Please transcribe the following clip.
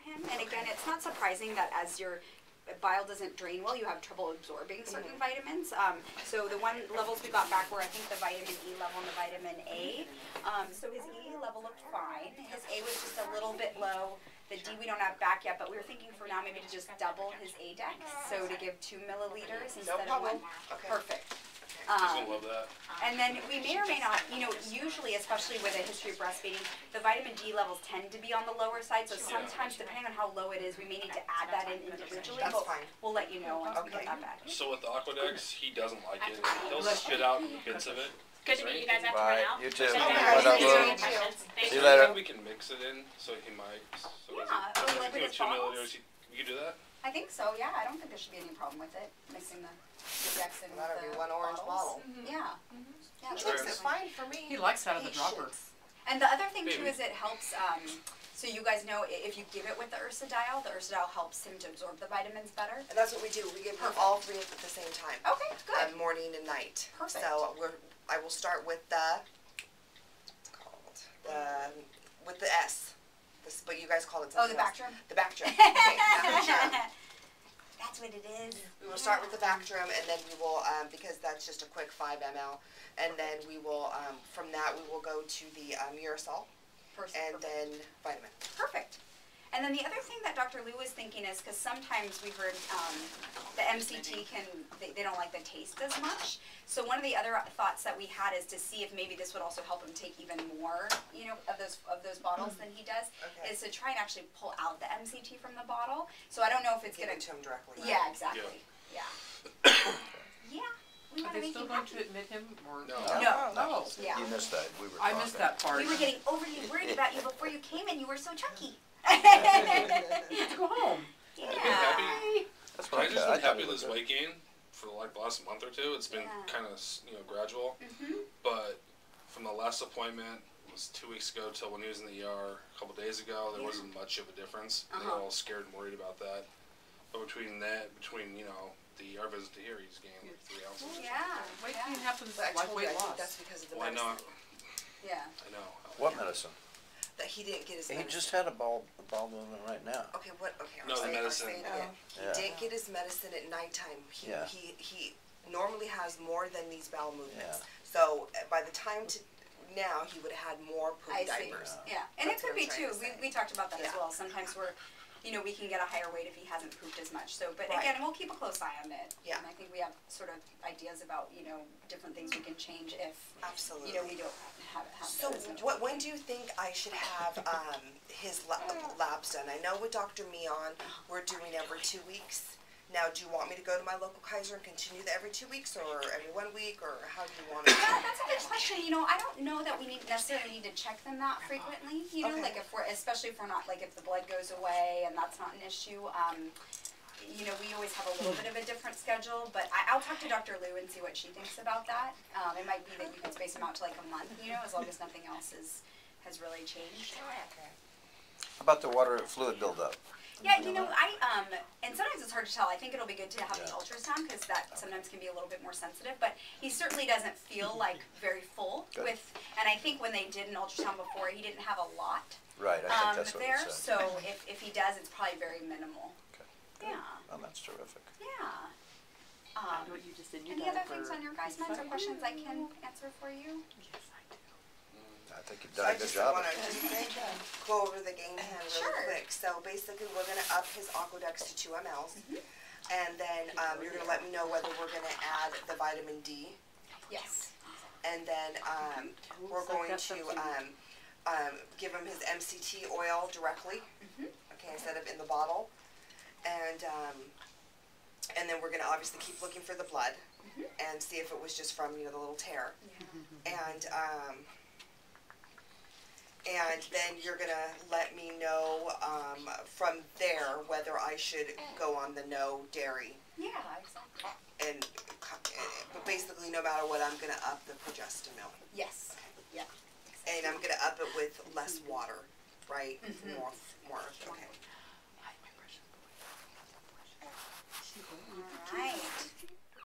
him. And again, it's not surprising that as your bile doesn't drain well, you have trouble absorbing certain vitamins. So the one levels we got back were, I think, the vitamin E level and the vitamin A. So his E level looked fine. His A was just a little bit low. The D we don't have back yet, but we were thinking for now maybe to just double his A-Dex. So to give 2 milliliters instead of 1. Okay. Perfect. He's gonna love that. And then we may or may not, you know, usually, especially with a history of breastfeeding, the vitamin D levels tend to be on the lower side. So sometimes, depending on how low it is, we may need to add that in individually. That's fine. We'll let you know once we put that back. So with the Aquadex, he doesn't like it. He'll spit out bits of it. Good to meet you guys after Bye. now. You too. See you later. We can mix it in, so he might. So Yeah. like with 2 milliliters, you can do that? I think so, yeah. I don't think there should be any problem with it, mixing the Dex in That'll with be the one orange bottles. bottle. Yeah. Yeah, He that's looks fine. fine for me. He likes it out of the dropper. And the other thing too is it helps, so you guys know if you give it with the ursodiol helps him to absorb the vitamins better. And that's what we do. We give him all 3 at the same time. Okay, good. Morning and night. Perfect. So I will start with the, what's it called? With the S. But you guys call it something else. Bactrim? The Bactrim. Okay, Bactrim. That's what it is. We will start with the Bactrim, and then we will, because that's just a quick 5 ml, and then we will, from that, we will go to the Urusol, and then vitamin. Perfect. And then the other thing that Dr. Lou was thinking is, because sometimes we heard the MCT they don't like the taste as much. So one of the other thoughts that we had is to see if maybe this would also help him take even more, you know, of those bottles than he does, is to try and actually pull out the MCT from the bottle. So I don't know if it's going to him directly. Yeah, exactly. Yeah. Yeah. We Are want to they make still you going happy. to admit him? Or No. Yeah. You missed that. I missed that part. We were getting overly worried about you before you came in. You were so chunky. Let's go home. Yeah. That's what I've just been happy with this this weight gain for like the last month or two. It's been kind of gradual, but from the last appointment, it was 2 weeks ago till when he was in the ER a couple days ago, there wasn't much of a difference. They were all scared and worried about that. But between you know the ER visit to here, he's gained like 3 ounces. Yeah. Weight gain happens But like weight I think loss. that's because of the Why medicine. not? Yeah. I know. What medicine? That he didn't get his He medicine. just had a bowel movement right now. Okay, what? Okay, No, the medicine. He didn't get his medicine at nighttime. He normally has more than these bowel movements. So by the time now, he would have had more poop diapers. Yeah, and That's it could be what I'm too. trying to say. We talked about that as well. Sometimes we can get a higher weight if he hasn't pooped as much. So, but again, we'll keep a close eye on it. Yeah. And I think we have sort of ideas about, different things we can change if, Absolutely. we don't have So when do you think I should have his labs done? I know with Dr. Mion, we're doing every 2 weeks. Now, do you want me to go to my local Kaiser and continue that every 2 weeks or every 1 week, or how do you want it? That's a good question. I don't know that we necessarily need to check them that frequently. Like especially if we're not, like if the blood goes away and that's not an issue. We always have a little bit of a different schedule, but I'll talk to Dr. Lou and see what she thinks about that. It might be that you can space them out to like a month, as long as nothing else has really changed. How about the water fluid buildup? Yeah, and sometimes it's hard to tell. I think it'll be good to have the ultrasound because that sometimes can be a little bit more sensitive. But he certainly doesn't feel like very full and I think when they did an ultrasound before, he didn't have a lot. Right, I think that's what there. it said. So if he does, it's probably very minimal. Okay. Yeah. Oh, that's terrific. Yeah. What you just did, Any other things on your guys' minds or questions I can answer for you? Yes, I do. I think you've done a good job. I just want to go over the game plan really quick. So basically, we're going to up his Aquadex to 2 mLs. And then you're going to let me know whether we're going to add the vitamin D. Yes. And then we're going to give him his MCT oil directly, okay, instead of in the bottle. And then we're going to obviously keep looking for the blood and see if it was just from, the little tear. And then you're going to let me know from there whether I should go on the no dairy. Yeah, exactly. But basically, no matter what, I'm going to up the progestin-mill. Yes. Yeah. And I'm going to up it with less water, right? More. Okay. All right.